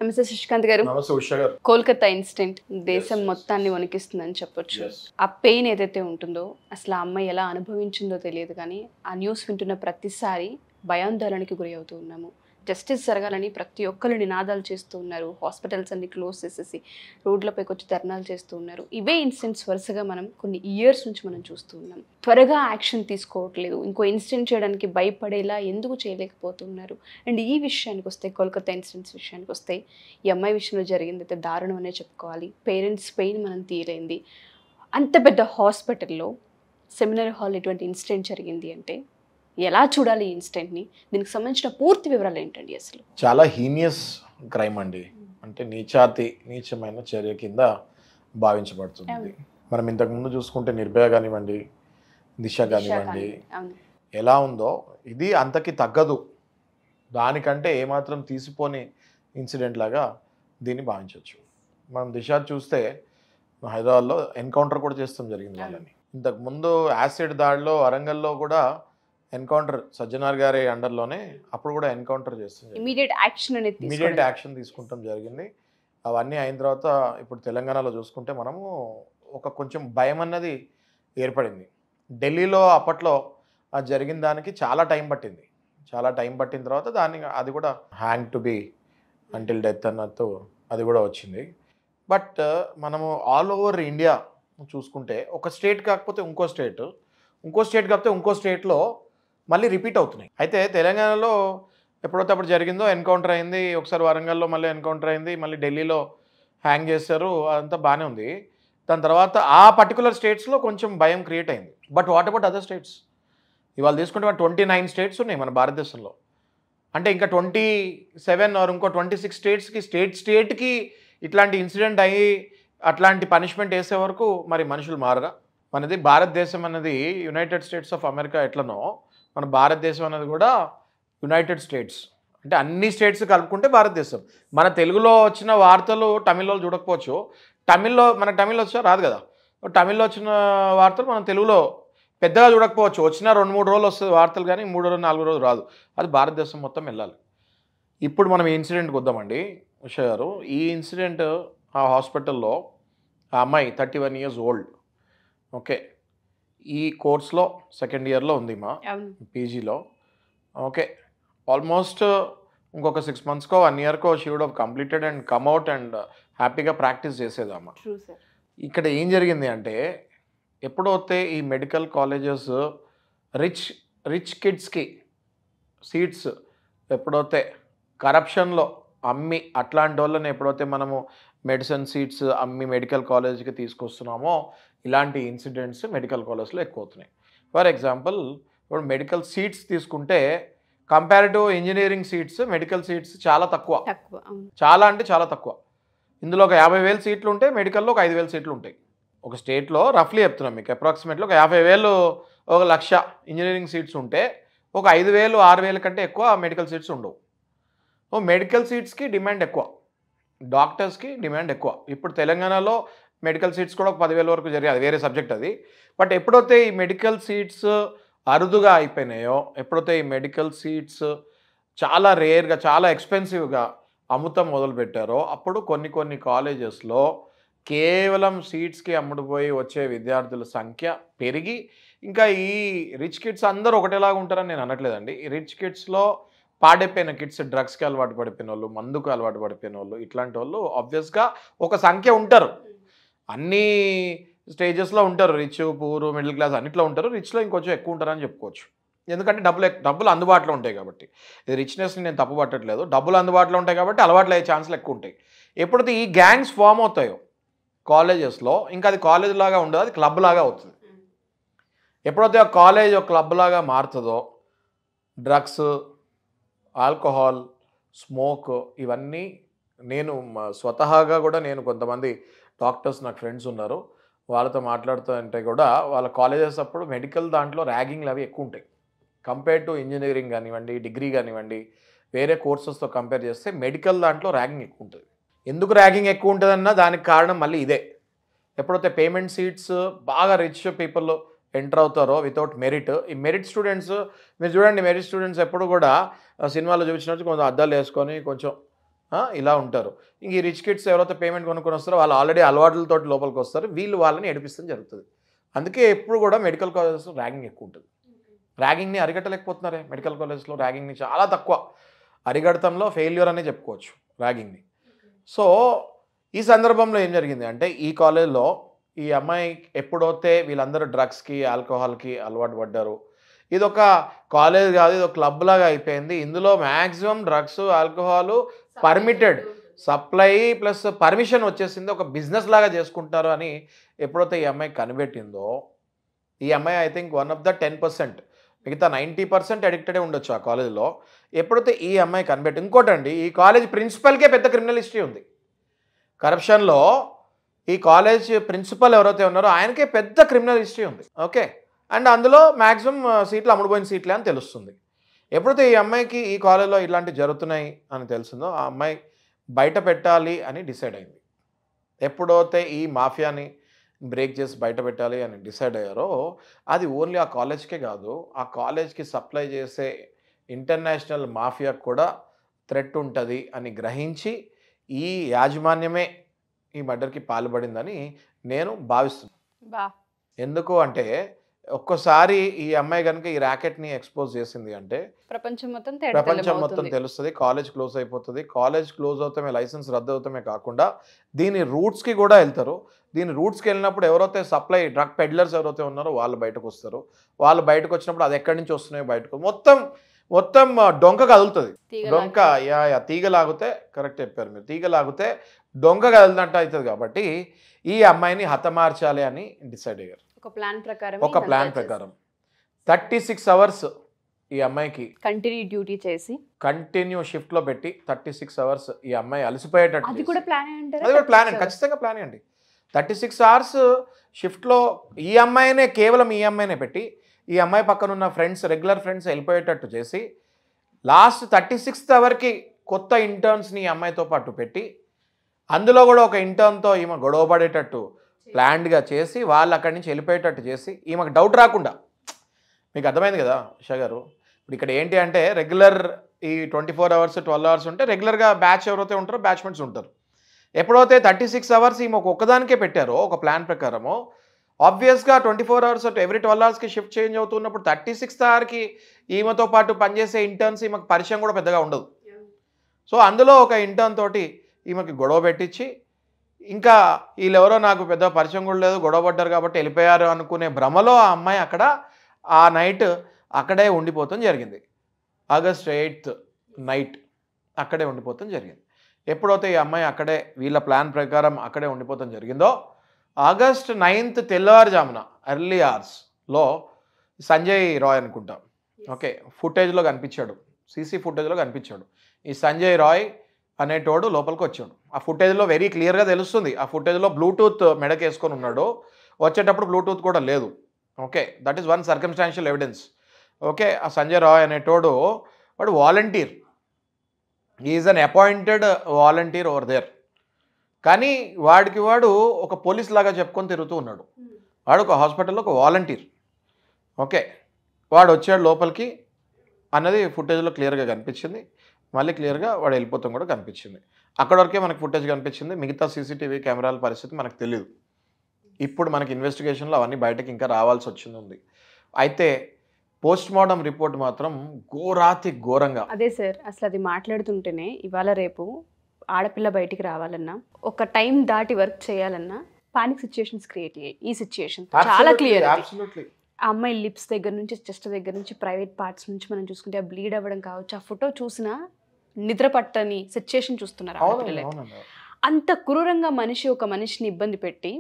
నమస్తే శశికాంత్ గారు. నమస్తే ఉషా గారు. కోల్కతా ఇన్సిడెంట్ దేశం మొత్తాన్ని వణికిస్తుందని చెప్పొచ్చు. ఆ పెయిన్ ఏదైతే ఉంటుందో అసలు ఆ అమ్మాయి ఎలా అనుభవించిందో తెలియదు, కానీ ఆ న్యూస్ వింటున్న ప్రతిసారి భయాందోళనకి గురి అవుతూ ఉన్నాము. జస్టిస్ జరగాలని ప్రతి ఒక్కరు నినాదాలు చేస్తూ ఉన్నారు. హాస్పిటల్స్ అన్ని క్లోజ్ చేసేసి రోడ్లపైకి వచ్చి ధర్నాలు చేస్తూ ఉన్నారు. ఇవే ఇన్సిడెంట్స్ వరుసగా మనం కొన్ని ఇయర్స్ నుంచి మనం చూస్తూ ఉన్నాం. త్వరగా యాక్షన్ తీసుకోవట్లేదు. ఇంకో ఇన్సిడెంట్ చేయడానికి భయపడేలా ఎందుకు చేయలేకపోతున్నారు? అండ్ ఈ విషయానికి వస్తే, కోల్కతా ఇన్సిడెంట్స్ విషయానికి వస్తే, ఈ అమ్మాయి విషయంలో జరిగింది అయితే దారుణం అనే చెప్పుకోవాలి. పేరెంట్స్ పెయిన్ మనం తీయలేంది. అంత పెద్ద హాస్పిటల్లో సెమినరీ హాల్ ఇటువంటి ఇన్సిడెంట్ జరిగింది అంటే ఎలా చూడాలి ఈ ఇన్సిడెంట్ని? దీనికి సంబంధించిన పూర్తి వివరాలు ఏంటండి? అసలు చాలా హీనియస్ క్రైమ్ అండి. అంటే నీచమైన చర్య కింద భావించబడుతుంది. మనం ఇంతకుముందు చూసుకుంటే నిర్భయ కానివ్వండి, దిశ కానివ్వండి, ఎలా ఉందో ఇది అంతకి తగ్గదు. దానికంటే ఏమాత్రం తీసిపోని ఇన్సిడెంట్ లాగా దీన్ని భావించవచ్చు. మనం దిశ చూస్తే హైదరాబాద్లో ఎన్కౌంటర్ కూడా చేస్తాం జరిగింది వాళ్ళని. ఇంతకుముందు యాసిడ్ దాడిలో వరంగల్లో కూడా ఎన్కౌంటర్ సజ్జనార్ గారి అండర్లోనే అప్పుడు కూడా ఎన్కౌంటర్ చేస్తుంది. ఇమీడియట్ యాక్షన్ తీసుకుంటాం జరిగింది. అవన్నీ అయిన తర్వాత ఇప్పుడు తెలంగాణలో చూసుకుంటే మనము కొంచెం భయం అన్నది ఏర్పడింది. ఢిల్లీలో అప్పట్లో అది జరిగిన దానికి చాలా టైం పట్టింది. చాలా టైం పట్టిన తర్వాత అది కూడా hang to be until death అన్నట్టు అది కూడా వచ్చింది. బట్ మనము ఆల్ ఓవర్ ఇండియా చూసుకుంటే ఒక స్టేట్ కాకపోతే ఇంకో స్టేట్ కాకపోతే ఇంకో స్టేట్లో మళ్ళీ రిపీట్ అవుతున్నాయి. అయితే తెలంగాణలో ఎప్పుడైతే అప్పుడు జరిగిందో ఎన్కౌంటర్ అయింది, ఒకసారి వరంగల్లో మళ్ళీ ఎన్కౌంటర్ అయింది, మళ్ళీ ఢిల్లీలో హ్యాంగ్ చేశారు, అదంతా బాగానే ఉంది. దాని తర్వాత ఆ పర్టికులర్ స్టేట్స్లో కొంచెం భయం క్రియేట్ అయింది. But what about other states? ఇవాళ తీసుకుంటే 29 స్టేట్స్ ఉన్నాయి మన భారతదేశంలో. అంటే ఇంకా 27 ఆర్ ఇంకో 26 స్టేట్స్కి స్టేట్కి ఇట్లాంటి ఇన్సిడెంట్ అయ్యి అట్లాంటి పనిష్మెంట్ వేసే వరకు మరి మనుషులు మారరా? మనది భారతదేశం అన్నది యునైటెడ్ స్టేట్స్ ఆఫ్ అమెరికా ఎట్లనో మన భారతదేశం అనేది కూడా యునైటెడ్ స్టేట్స్. అంటే అన్ని స్టేట్స్ కలుపుకుంటే భారతదేశం. మన తెలుగులో వచ్చిన వార్తలు తమిళ్లో చూడకపోవచ్చు. మనకు తమిళ్ వచ్చా రాదు కదా. తమిళ్లో వచ్చిన వార్తలు మనం తెలుగులో పెద్దగా చూడకపోవచ్చు. వచ్చిన 2-3 రోజులు వస్తుంది వార్తలు, కానీ 3-4 రోజులు రాదు. అది భారతదేశం మొత్తం వెళ్ళాలి. ఇప్పుడు మనం ఈ ఇన్సిడెంట్కి వద్దామండి ఉషా గారు. ఈ ఇన్సిడెంట్ ఆ హాస్పిటల్లో ఆ అమ్మాయి 31 years old. ఓకే, ఈ కోర్స్లో సెకండ్ ఇయర్లో ఉంది మా పీజీలో. ఓకే, ఆల్మోస్ట్ ఇంకొక 6 months 1 year she would have completed and come out and హ్యాపీగా ప్రాక్టీస్ చేసేదమ్మా. ఇక్కడ ఏం జరిగింది అంటే, ఎప్పుడైతే ఈ మెడికల్ కాలేజెస్ రిచ్ కిడ్స్కి సీట్స్ ఎప్పుడైతే కరప్షన్లో అమ్మి అట్లాంటి వాళ్ళని ఎప్పుడైతే మనము మెడిసిన్ సీట్స్ అమ్మి మెడికల్ కాలేజ్కి తీసుకొస్తున్నామో ఇలాంటి ఇన్సిడెంట్స్ మెడికల్ కాలేజ్లో ఎక్కువ అవుతున్నాయి. ఫర్ ఎగ్జాంపుల్, ఇప్పుడు మెడికల్ సీట్స్ తీసుకుంటే comparative engineering seats, medical seats చాలా తక్కువ. చాలా అంటే చాలా తక్కువ. ఇందులో ఒక 50,000 సీట్లు ఉంటే మెడికల్లో ఒక 5,000 సీట్లు ఉంటాయి. ఒక స్టేట్లో రఫ్లీ చెప్తున్నాం మీకు, అప్రాక్సిమేట్లీ ఒక 50,000 1,00,000 ఇంజనీరింగ్ సీట్స్ ఉంటే ఒక 5,000 6,000 కంటే ఎక్కువ మెడికల్ సీట్స్ ఉండవు. మెడికల్ సీట్స్కి డిమాండ్ ఎక్కువ, డాక్టర్స్కి డిమాండ్ ఎక్కువ. ఇప్పుడు తెలంగాణలో మెడికల్ సీట్స్ కూడా ఒక 10,000 వరకు జరిగాయి, అది వేరే సబ్జెక్ట్ అది. బట్ ఎప్పుడైతే ఈ మెడికల్ సీట్స్ అరుదుగా అయిపోయినాయో, ఎప్పుడైతే ఈ మెడికల్ సీట్స్ చాలా రేర్గా చాలా ఎక్స్పెన్సివ్గా అమ్ముతాం మొదలుపెట్టారో, అప్పుడు కొన్ని కాలేజెస్లో కేవలం సీట్స్కి అమ్ముడుపోయి వచ్చే విద్యార్థుల సంఖ్య పెరిగి, ఇంకా ఈ రిచ్ కిడ్స్ అందరూ ఒకటేలాగా ఉంటారని నేను అనట్లేదండి. ఈ రిచ్ కిడ్స్లో పాడైపోయిన కిడ్స్, డ్రగ్స్కి అలవాటు పడిపోయిన వాళ్ళు, మందుకు అలవాటు పడిపోయిన వాళ్ళు, ఇట్లాంటి వాళ్ళు ఆబ్వియస్గా ఒక సంఖ్య ఉంటారు. అన్ని స్టేజెస్లో ఉంటారు. రిచ్, పూర్, మిడిల్ క్లాస్ అన్నిట్లో ఉంటారు. రిచ్లో ఇంకొంచెం ఎక్కువ ఉంటారని చెప్పుకోవచ్చు. ఎందుకంటే డబ్బులు అందుబాటులో ఉంటాయి కాబట్టి. ఇది రిచ్నెస్ని నేను తప్పు పట్టట్లేదు. డబ్బులు అందుబాటులో ఉంటాయి కాబట్టి అలవాట్లు అయ్యే ఛాన్సులు ఎక్కువ ఉంటాయి. ఎప్పుడైతే ఈ గ్యాంగ్స్ ఫామ్ అవుతాయో కాలేజెస్లో, ఇంకా అది కాలేజ్ లాగా ఉండదు, అది క్లబ్ లాగా అవుతుంది. ఎప్పుడైతే ఆ కాలేజ్ ఒక క్లబ్ లాగా మారుతుందో, డ్రగ్స్, ఆల్కహాల్, స్మోక్, ఇవన్నీ నేను స్వతహాగా కూడా నేను కొంతమంది డాక్టర్స్ నాకు ఫ్రెండ్స్ ఉన్నారు, వాళ్ళతో మాట్లాడుతూ అంటే కూడా వాళ్ళ కాలేజెస్ అప్పుడు మెడికల్ దాంట్లో ర్యాగింగ్లు అవి ఎక్కువ ఉంటాయి. కంపేర్ టు ఇంజనీరింగ్ కానివ్వండి, డిగ్రీ కానివ్వండి, వేరే కోర్సెస్తో కంపేర్ చేస్తే మెడికల్ దాంట్లో ర్యాగింగ్ ఎక్కువ ఉంటుంది. ఎందుకు ర్యాగింగ్ ఎక్కువ ఉంటుందన్న దానికి కారణం మళ్ళీ ఇదే. ఎప్పుడైతే పేమెంట్ సీట్స్ బాగా రిచ్ పీపుల్ ఎంటర్ అవుతారో వితౌట్ మెరిట్, ఈ మెరిట్ స్టూడెంట్స్ మీరు చూడండి, మెరిట్ స్టూడెంట్స్ ఎప్పుడు కూడా సినిమాలో చూపించినట్టు కొంచెం అద్దాలు వేసుకొని కొంచెం ఇలా ఉంటారు. ఇంక ఈ రిచ్ కిడ్స్ ఎవరైతే పేమెంట్ కొనుక్కొని వస్తారో వాళ్ళు ఆల్రెడీ అలవాట్లతో లోపలికి వస్తారు, వీళ్ళు వాళ్ళని ఏడిపిస్తాం జరుగుతుంది. అందుకే ఎప్పుడు కూడా మెడికల్ కాలేజెస్లో ర్యాగింగ్ ఎక్కువ ఉంటుంది. ర్యాగింగ్ని అరికట్టలేకపోతున్నారే మెడికల్ కాలేజ్లో, ర్యాగింగ్ని చాలా తక్కువ, అరిగడతంలో ఫెయిల్యూర్ అనే చెప్పుకోవచ్చు ర్యాగింగ్ని. సో ఈ సందర్భంలో ఏం జరిగింది అంటే ఈ కాలేజ్లో ఈ అమ్మాయి ఎప్పుడైతే వీళ్ళందరూ డ్రగ్స్కి ఆల్కహాల్కి అలవాటు పడ్డారు, ఇది ఒక కాలేజ్ కాదు, ఇది ఒక క్లబ్ లాగా అయిపోయింది. ఇందులో maximum drugs alcohol permitted, supply plus permission వచ్చేసింది, ఒక బిజినెస్ లాగా చేసుకుంటారు అని ఎప్పుడైతే ఈ అమ్మాయి కనిపెట్టిందో, ఈ అమ్మాయి ఐ థింక్ 1 of the 10%, మిగతా 90% అడిక్టెడే ఉండొచ్చు ఆ కాలేజ్లో. ఎప్పుడైతే ఈ అమ్మాయి కనిపెట్టి, ఇంకోటండి ఈ కాలేజ్ ప్రిన్సిపల్కే పెద్ద క్రిమినల్ హిస్టరీ ఉంది కరప్షన్లో. ఈ కాలేజ్ ప్రిన్సిపల్ ఎవరైతే ఉన్నారో ఆయనకే పెద్ద క్రిమినల్ హిస్టరీ ఉంది. ఓకే, అండ్ అందులో మ్యాక్సిమం సీట్లు అమ్ముడుపోయిన సీట్లే అని తెలుస్తుంది. ఎప్పుడైతే ఈ అమ్మాయికి ఈ కాలేజ్లో ఇలాంటివి జరుగుతున్నాయి అని తెలిసిందో ఆ అమ్మాయి బయట పెట్టాలి అని డిసైడ్ అయింది. ఎప్పుడైతే ఈ మాఫియాని బ్రేక్ చేసి బయట పెట్టాలి అని డిసైడ్ అయ్యారో, అది ఓన్లీ ఆ కాలేజ్కే కాదు, ఆ కాలేజ్కి సప్లై చేసే ఇంటర్నేషనల్ మాఫియాకు కూడా థ్రెట్ ఉంటుంది అని గ్రహించి ఈ యాజమాన్యమే ఈ మర్డర్కి పాల్పడిందని నేను భావిస్తున్నాను. ఎందుకు అంటే ఒక్కసారి ఈ అమ్మాయి కనుక ఈ ర్యాకెట్ని ఎక్స్పోజ్ చేసింది అంటే ప్రపంచం మొత్తం తెలుస్తుంది, కాలేజ్ క్లోజ్ అయిపోతుంది. కాలేజ్ క్లోజ్ అవుతామే, లైసెన్స్ రద్దు అవుతామే కాకుండా దీని రూట్స్కి కూడా వెళ్తారు. దీని రూట్స్కి వెళ్ళినప్పుడు ఎవరైతే సప్లై డ్రగ్ పెడ్లర్స్ ఎవరైతే ఉన్నారో వాళ్ళు బయటకు వస్తారు. వాళ్ళు బయటకు వచ్చినప్పుడు అది ఎక్కడి నుంచి వస్తున్నాయో బయటకు మొత్తం డొంక కదులుతుంది. డొంక తీగలాగితే, కరెక్ట్ చెప్పారు మీరు, తీగలాగితే డొంక కదిలినట్టు అవుతుంది. కాబట్టి ఈ అమ్మాయిని హతమార్చాలి అని డిసైడ్ అయ్యారు. ఒక ప్లాన్ ప్రకారం 36 hours ఈ అమ్మాయికి కంటిన్యూ షిఫ్ట్లో పెట్టి 36 hours ఈ అమ్మాయి అలసిపోయేటట్టు, అది కూడా ప్లాన్ అండి, ఖచ్చితంగా ప్లాన్ అండి. 36 hours షిఫ్ట్లో ఈ అమ్మాయినే, కేవలం ఈ అమ్మాయినే పెట్టి ఈ అమ్మాయి పక్కన ఉన్న ఫ్రెండ్స్, రెగ్యులర్ ఫ్రెండ్స్ వెళ్ళిపోయేటట్టు చేసి లాస్ట్ 36th hourకి కొత్త ఇంటర్న్స్ని ఈ అమ్మాయితో పాటు పెట్టి అందులో కూడా ఒక ఇంటర్న్తో ఈమె గొడవ పడేటట్టు ప్లాన్డ్గా చేసి వాళ్ళు అక్కడి నుంచి వెళ్ళిపోయేటట్టు చేసి ఈమెకు డౌట్ రాకుండా. మీకు అర్థమైంది కదా ఉషా గారు? ఇప్పుడు ఇక్కడ ఏంటి అంటే రెగ్యులర్ ఈ 24 hours 12 hours ఉంటే రెగ్యులర్గా బ్యాచ్ ఎవరైతే ఉంటారో బ్యాచ్మెంట్స్ ఉంటారు. ఎప్పుడైతే 36 hours ఈమె ఒక్కదానికే పెట్టారో ఒక ప్లాన్ ప్రకారము, ఆబ్వియస్గా 24 hours every 12 hours shift change అవుతున్నప్పుడు 36th hourకి ఈమెతో పాటు పనిచేసే ఇంటర్న్స్ ఈమెకు పరిచయం కూడా పెద్దగా ఉండదు. సో అందులో ఒక ఇంటర్న్ తోటి ఈమెకి గొడవ పెట్టించి, ఇంకా వీళ్ళెవరో నాకు పెద్ద పరిచయం కూడా లేదు, గొడవ పడ్డారు కాబట్టి వెళ్ళిపోయారు అనుకునే భ్రమలో ఆ అమ్మాయి అక్కడ ఆ నైట్ అక్కడే ఉండిపోతాం జరిగింది. August 8th నైట్ అక్కడే ఉండిపోతాం జరిగింది. ఎప్పుడైతే ఈ అమ్మాయి అక్కడే వీళ్ళ ప్లాన్ ప్రకారం అక్కడే ఉండిపోతాం జరిగిందో, August 9th తెల్లవారుజామున ఎర్లీ అవర్స్లో సంజయ్ రాయ్ అనుకుంటా, ఓకే, ఫుటేజ్లో కనిపించాడు, సీసీ ఫుటేజ్లో కనిపించాడు. ఈ సంజయ్ రాయ్ అనేటోడు లోపలికి వచ్చాడు. ఆ ఫుటేజ్లో వెరీ క్లియర్గా తెలుస్తుంది. ఆ ఫుటేజ్లో బ్లూటూత్ మెడకి వేసుకొని ఉన్నాడు, వచ్చేటప్పుడు బ్లూటూత్ కూడా లేదు. Okay, that is one circumstantial evidence. Okay, ఆ సంజయ్ రాయ్ అనేటోడు వాడు volunteer, is an appointed volunteer over there. కానీ వాడు ఒక పోలీస్ లాగా చెప్పుకొని తిరుగుతూ ఉన్నాడు. వాడు ఒక హాస్పిటల్లో ఒక వాలంటీర్. ఓకే, వాడు వచ్చాడు లోపలికి అన్నది ఫుటేజ్లో క్లియర్గా కనిపించింది. మళ్ళీ క్లియర్గా వాడు వెళ్ళిపోతాం కూడా కనిపించింది. అక్కడ వరకే మనకు ఫుటేజ్ కనిపించింది. మిగతా సీసీటీవీ కెమెరాల పరిస్థితి మనకు తెలియదు. ఇప్పుడు మనకి ఇన్వెస్టిగేషన్లో అవన్నీ బయటకి ఇంకా రావాల్సి వచ్చింది. అయితే పోస్ట్ మార్టం రిపోర్ట్ మాత్రం ఘోరంగా. అదే సార్, అసలు అది మాట్లాడుతుంటేనే ఇవాళ రేపు ఆడపిల్ల బయటికి రావాలన్నా, ఒక టైం దాటి వర్క్ చేయాలన్నా పానిక్ సిచ్యుయేషన్స్ క్రియేట్ అయ్యాయి. ఈ సిచ్యుయేషన్ చాలా క్లియర్. ఆ అమ్మాయి లిప్స్ దగ్గర నుంచి, చెస్ట్ దగ్గర నుంచి, ప్రైవేట్ పార్ట్స్ నుంచి మనం చూసుకుంటే ఆ బ్లీడ్ అవ్వడం కావచ్చు, ఆ ఫోటో చూసినా నిద్ర పట్టని సిచ్యుయేషన్ చూస్తున్నారు. అంత క్రూరంగా ఒక మనిషిని ఇబ్బంది పెట్టి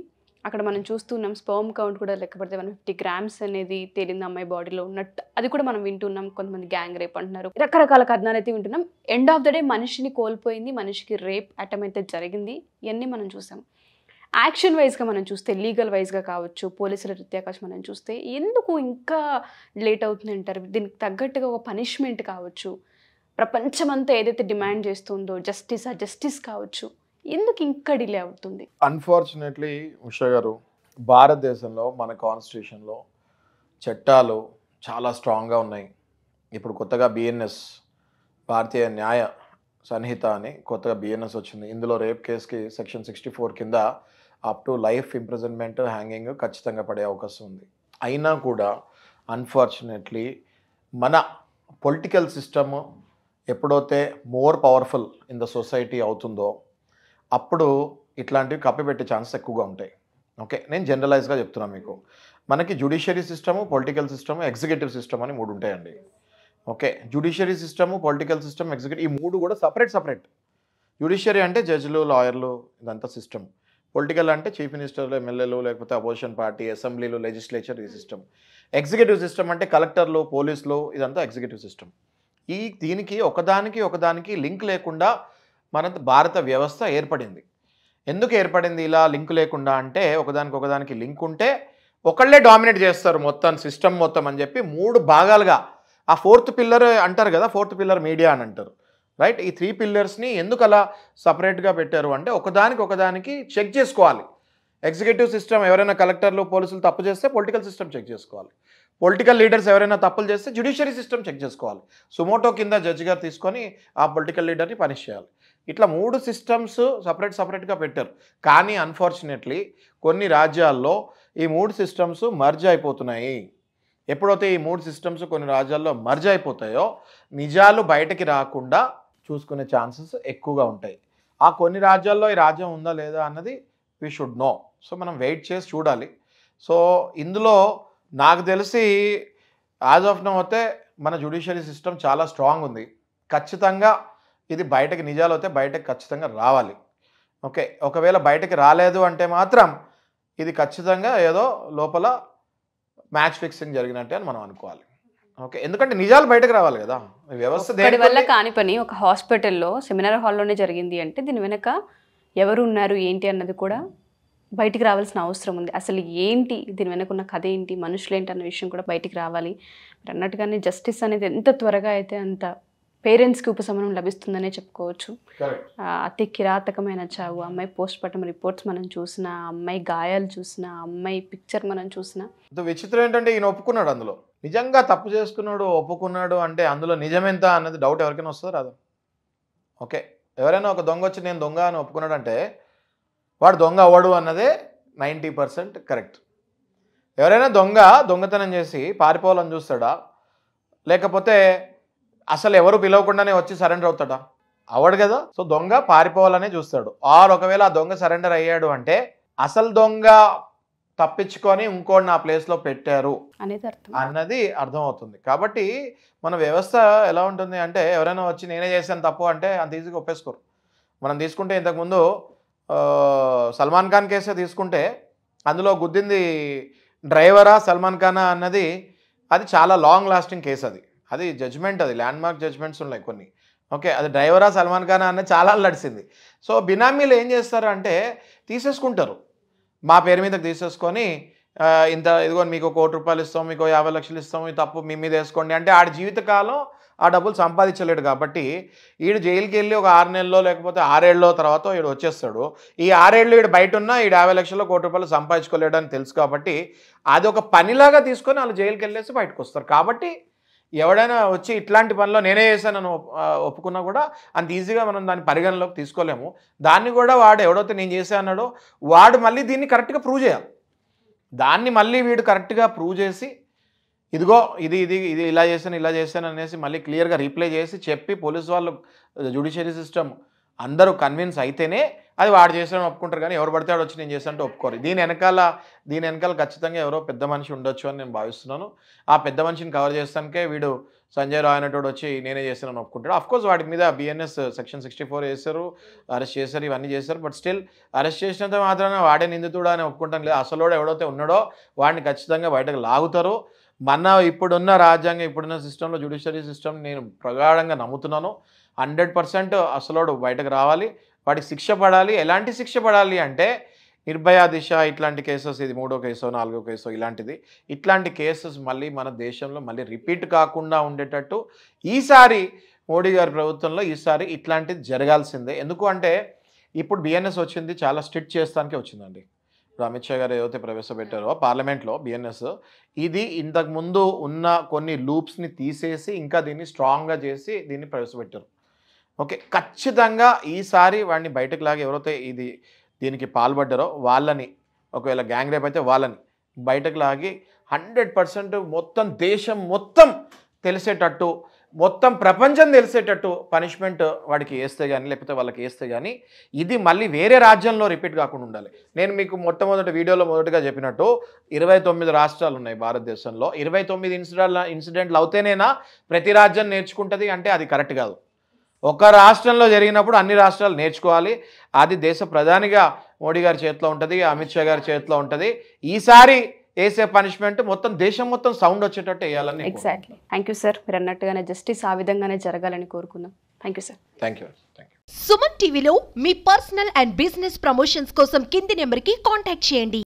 అక్కడ మనం చూస్తున్నాం. స్పర్మ్ కౌంట్ కూడా లెక్క పడితే 150 grams అనేది తేలింది అమ్మాయి బాడీలో ఉన్నట్టు, అది కూడా మనం వింటున్నాం. కొంతమంది గ్యాంగ్ రేప్ అంటున్నారు, రకరకాల కథనాలు అయితే వింటున్నాం. ఎండ్ ఆఫ్ ద డే మనిషిని కోల్పోయింది, మనిషికి రేప్ అటెంప్ట్ అయితే జరిగింది. ఇవన్నీ మనం చూసాం. యాక్షన్ వైజ్గా మనం చూస్తే, లీగల్ వైజ్గా కావచ్చు, పోలీసుల రీత్యా కావచ్చు, మనం చూస్తే ఎందుకు ఇంకా లేట్ అవుతుంది అంటారు? దీనికి తగ్గట్టుగా ఒక పనిష్మెంట్ కావచ్చు, ప్రపంచమంతా ఏదైతే డిమాండ్ చేస్తుందో జస్టిస్ కావచ్చు, ఎందుకు ఇంకా డిలే అవుతుంది? అన్ఫార్చునేట్లీ ఉషా గారు, భారతదేశంలో మన కాన్స్టిట్యూషన్లో చట్టాలు చాలా స్ట్రాంగ్గా ఉన్నాయి. ఇప్పుడు కొత్తగా BNS, భారతీయ న్యాయ సన్నిహిత అని కొత్తగా బిఎన్ఎస్ వచ్చింది. ఇందులో రేప్ కేసుకి సెక్షన్ 64 కింద up to life imprisonment, hanging ఖచ్చితంగా పడే అవకాశం ఉంది. అయినా కూడా అన్ఫార్చునేట్లీ మన పొలిటికల్ సిస్టమ్ ఎప్పుడైతే more powerful in the society అవుతుందో అప్పుడు ఇట్లాంటివి కప్పిపెట్టే ఛాన్సెస్ ఎక్కువగా ఉంటాయి. ఓకే, నేను జనరలైజ్గా చెప్తున్నాను మీకు. మనకి judiciary system, political system, executive system అని 3 ఉంటాయండి. Okay, judiciary system, political system, executive, ఈ 3 కూడా సపరేట్. జ్యుడిషియరీ అంటే జడ్జిలు, లాయర్లు, ఇదంతా సిస్టమ్. పొలిటికల్ అంటే చీఫ్ మినిస్టర్లు, ఎమ్మెల్యేలు, లేకపోతే అపోజిషన్ పార్టీ, అసెంబ్లీలు, లెజిస్లేచర్, ఈ సిస్టమ్. ఎగ్జిక్యూటివ్ సిస్టమ్ అంటే కలెక్టర్లు, పోలీసులు, ఇదంతా ఎగ్జిక్యూటివ్ సిస్టమ్. దీనికి ఒకదానికి లింక్ లేకుండా మన భారత వ్యవస్థ ఏర్పడింది. ఎందుకు ఏర్పడింది ఇలా లింక్ లేకుండా అంటే, ఒకదానికి లింక్ ఉంటే ఒకళ్ళే డామినేట్ చేస్తారు మొత్తం సిస్టమ్ మొత్తం అని చెప్పి 3 భాగాలుగా, ఆ 4th పిల్లర్ అంటారు కదా, 4th పిల్లర్ మీడియా అని అంటారు, రైట్? ఈ 3 పిల్లర్స్ని ఎందుకు అలా సపరేట్గా పెట్టారు అంటే, ఒకదానికి చెక్ చేసుకోవాలి. ఎగ్జిక్యూటివ్ సిస్టమ్ ఎవరైనా కలెక్టర్లు, పోలీసులు తప్పు చేస్తే పొలిటికల్ సిస్టమ్ చెక్ చేసుకోవాలి. పొలిటికల్ లీడర్స్ ఎవరైనా తప్పులు చేస్తే జ్యుడిషియరీ సిస్టమ్ చెక్ చేసుకోవాలి. సుమోటో కింద జడ్జి గారు తీసుకొని ఆ పొలిటికల్ లీడర్ని పనిష్ చేయాలి. ఇట్లా 3 సిస్టమ్స్ సపరేట్గా పెట్టారు. కానీ అన్ఫార్చునేట్లీ కొన్ని రాజ్యాల్లో ఈ 3 సిస్టమ్స్ మర్జ్ అయిపోతున్నాయి. ఎప్పుడైతే ఈ 3 సిస్టమ్స్ కొన్ని రాజ్యాల్లో మర్జ్ అయిపోతాయో నిజాలు బయటకి రాకుండా చూసుకునే ఛాన్సెస్ ఎక్కువగా ఉంటాయి. ఆ కొన్ని రాజ్యాల్లో ఈ రాజ్యం ఉందా లేదా అన్నది వీ షుడ్ నో. సో మనం వెయిట్ చేసి చూడాలి. సో ఇందులో నాకు తెలిసి యాజ్ ఆఫ్ నౌ అయితే మన జ్యుడిషియరీ సిస్టమ్ చాలా స్ట్రాంగ్ ఉంది. ఖచ్చితంగా ఇది బయటకి నిజాలు అయితే బయటకు ఖచ్చితంగా రావాలి. ఓకే, ఒకవేళ బయటకి రాలేదు అంటే మాత్రం ఇది ఖచ్చితంగా ఏదో లోపల మ్యాచ్ ఫిక్సింగ్ జరిగినట్టే అని మనం అనుకోవాలి. ఓకే, ఎందుకంటే నిజాలు బయటకు రావాలి కదా. వ్యవస్థ దేని వల్ల కాని పని ఒక హాస్పిటల్లో సెమినార్ హాల్లోనే జరిగింది అంటే దీని వెనక ఎవరు ఉన్నారు ఏంటి అన్నది కూడా బయటికి రావాల్సిన అవసరం ఉంది. అసలు ఏంటి దీని వెనక ఉన్న కథ ఏంటి, మనుషులు ఏంటి అన్న విషయం కూడా బయటికి రావాలి. మీరు అన్నట్టుగానే జస్టిస్ అనేది ఎంత త్వరగా అయితే అంత పేరెంట్స్కి ఉపశమనం లభిస్తుందనే చెప్పుకోవచ్చు. అతి కిరాతకమైన చావు, అమ్మాయి పోస్ట్ మార్టం రిపోర్ట్స్ మనం చూసిన, అమ్మాయి గాయాలు చూసిన, అమ్మాయి పిక్చర్ మనం చూసిన. విచిత్రం ఏంటంటే ఈయన ఒప్పుకున్నాడు, అందులో నిజంగా తప్పు చేసుకున్నాడు, ఒప్పుకున్నాడు అంటే అందులో నిజమెంత అన్నది డౌట్ ఎవరికైనా వస్తుందో రాదు. ఓకే, ఎవరైనా ఒక దొంగ వచ్చి నేను దొంగ అని ఒప్పుకున్నాడంటే వాడు దొంగ అవ్వడు అన్నదే 90% కరెక్ట్. ఎవరైనా దొంగతనం చేసి పారిపోవాలని చూస్తాడా, లేకపోతే అసలు ఎవరు పిలవకుండానే వచ్చి సరెండర్ అవుతాడా? అవ్వడు కదా. సో దొంగ పారిపోవాలనే చూస్తాడు. ఆర్ ఒకవేళ ఆ దొంగ సరెండర్ అయ్యాడు అంటే అసలు దొంగ తప్పించుకొని ఇంకోటి ఆ ప్లేస్లో పెట్టారు అన్నది అర్థమవుతుంది. కాబట్టి మన వ్యవస్థ ఎలా ఉంటుంది అంటే, ఎవరైనా వచ్చి నేనే చేశాను తప్పు అంటే అంత ఈజీగా ఒప్పేసుకోరు. మనం తీసుకుంటే ఇంతకుముందు సల్మాన్ ఖాన్ కేసే తీసుకుంటే అందులో గుద్దింది డ్రైవరా సల్మాన్ ఖానా అన్నది అది చాలా లాంగ్ లాస్టింగ్ కేసు. అది జడ్జ్మెంట్, అది ల్యాండ్ మార్క్ జడ్జ్మెంట్స్ ఉన్నాయి కొన్ని. ఓకే, అది డ్రైవరా సల్మాన్ ఖానా అన్నది చాలా నడిచింది. సో బినామీలు ఏం చేస్తారు అంటే తీసేసుకుంటారు, మా పేరు మీదకి తీసేసుకొని ఇదిగో మీకు ₹1 కోటి ఇస్తాం, మీకు 50 లక్షలు ఇస్తాం, ఈ తప్పు మీ మీద వేసుకోండి అంటే ఆడి జీవితకాలం ఆ డబ్బులు సంపాదించలేడు. కాబట్టి ఈడు జైలుకి వెళ్ళి ఒక 6 నెలల్లో లేకపోతే 6 ఏళ్ళలో తర్వాత ఈడు వచ్చేస్తాడు. ఈ 6 ఏళ్ళు ఈడు బయట ఉన్నా ఈడు 50 లక్షలు ₹1 కోటి సంపాదించుకోలేడు అని తెలుసు. కాబట్టి అది ఒక పనిలాగా తీసుకొని వాళ్ళు జైలుకి వెళ్ళేసి బయటకు వస్తారు. కాబట్టి ఎవడైనా వచ్చి ఇట్లాంటి పనిలో నేనే చేశానని ఒప్పుకున్నా కూడా అంత ఈజీగా మనం దాన్ని పరిగణలోకి తీసుకోలేము. దాన్ని కూడా వాడు ఎవడైతే నేను చేశానో వాడు మళ్ళీ దీన్ని కరెక్ట్గా ప్రూవ్ చేయాలి. దాన్ని మళ్ళీ వీడు కరెక్ట్గా ప్రూవ్ చేసి ఇదిగో ఇది ఇలా చేశాను అనేసి మళ్ళీ క్లియర్గా రీప్లై చేసి చెప్పి పోలీసు వాళ్ళు, జ్యుడిషియరీ సిస్టమ్ అందరూ కన్విన్స్ అయితేనే అది వాడు చేసాడని ఒప్పుకుంటారు. కానీ ఎవరు పడితే వాడు వచ్చి నేను చేశానంటే ఒప్పుకోరు. దీని వెనకాల ఖచ్చితంగా ఎవరో పెద్ద మనిషి ఉండొచ్చు అని నేను భావిస్తున్నాను. ఆ పెద్ద మనిషిని కవర్ చేస్తానికే వీడు సంజయ్ రాయ్ అనేటోడు వచ్చి నేనే చేశానని ఒప్పుకుంటాడు. అఫ్కోర్స్ వాడి మీద బిఎన్ఎస్ సెక్షన్ 64 వేశారు, అరెస్ట్ చేశారు, ఇవన్నీ చేశారు. బట్ స్టిల్ అరెస్ట్ చేసినంత మాత్రాన వాడే నిందితుడు అని ఒప్పుకుంటాం లేదు. అసలు ఎవడైతే ఉన్నాడో వాడిని ఖచ్చితంగా బయటకు లాగుతారు. మన ఇప్పుడున్న రాజ్యాంగం, ఇప్పుడున్న సిస్టంలో జ్యుడిషియరీ సిస్టమ్ నేను ప్రగాఢంగా నమ్ముతున్నాను. 100% అసలోడు బయటకు రావాలి, వాడికి శిక్ష పడాలి. ఎలాంటి శిక్ష పడాలి అంటే నిర్భయ, దిశ ఇట్లాంటి కేసెస్, ఇది 3వ కేసో 4వ కేసో ఇట్లాంటి కేసెస్ మళ్ళీ మన దేశంలో మళ్ళీ రిపీట్ కాకుండా ఉండేటట్టు ఈసారి మోడీ గారి ప్రభుత్వంలో ఈసారి ఇట్లాంటిది జరగాల్సిందే. ఎందుకు అంటే ఇప్పుడు బిఎన్ఎస్ వచ్చింది చాలా స్ట్రిక్ట్ చేస్తానికే వచ్చిందండి. ఇప్పుడు అమిత్ షా గారు ఏదైతే ప్రవేశపెట్టారో పార్లమెంట్లో బిఎన్ఎస్, ఇది ఇంతకుముందు ఉన్న కొన్ని లూప్స్ని తీసేసి ఇంకా దీన్ని స్ట్రాంగ్గా చేసి దీన్ని ప్రవేశపెట్టారు. ఓకే, ఖచ్చితంగా ఈసారి వాడిని బయటకు లాగి ఎవరైతే దీనికి పాల్పడ్డారో వాళ్ళని, ఒకవేళ గ్యాంగ్ రేప్ అయితే వాళ్ళని బయటకు లాగి 100% మొత్తం దేశం మొత్తం తెలిసేటట్టు, మొత్తం ప్రపంచం తెలిసేటట్టు పనిష్మెంట్ వాడికి వేస్తే కానీ, లేకపోతే వాళ్ళకి వేస్తే కానీ ఇది మళ్ళీ వేరే రాజ్యంలో రిపీట్ కాకుండా ఉండాలి. నేను మీకు మొట్టమొదటి వీడియోలో మొదటగా చెప్పినట్టు 29 రాష్ట్రాలు ఉన్నాయి భారతదేశంలో. 29 ఇన్సిడెంట్లు అవుతేనేనా ప్రతి రాజ్యం నేర్చుకుంటుంది అంటే అది కరెక్ట్ కాదు. ఒక రాష్ట్రంలో జరిగినప్పుడు అన్ని రాష్ట్రాలు నేర్చుకోవాలి. అది దేశ ప్రధానిగా మోడీ గారి చేతిలో ఉంటుంది, అమిత్ షా గారి చేతిలో ఉంటుంది. ఈసారి వేసే పనిష్మెంట్ మొత్తం దేశం మొత్తం సౌండ్ వచ్చేటట్టు వేయాలని. ఎగ్జాక్ట్లీ. Thank you sir. మీరు అన్నట్టుగానే జస్టిస్ ఆ విధంగానే జరగాలని కోరుకుందాం. Thank you sir. Thank you. Suman టీవీలో మీ పర్సనల్ అండ్ బిజినెస్ ప్రమోషన్స్ కోసం కింది నెంబర్కి కాంటాక్ట్ చేయండి.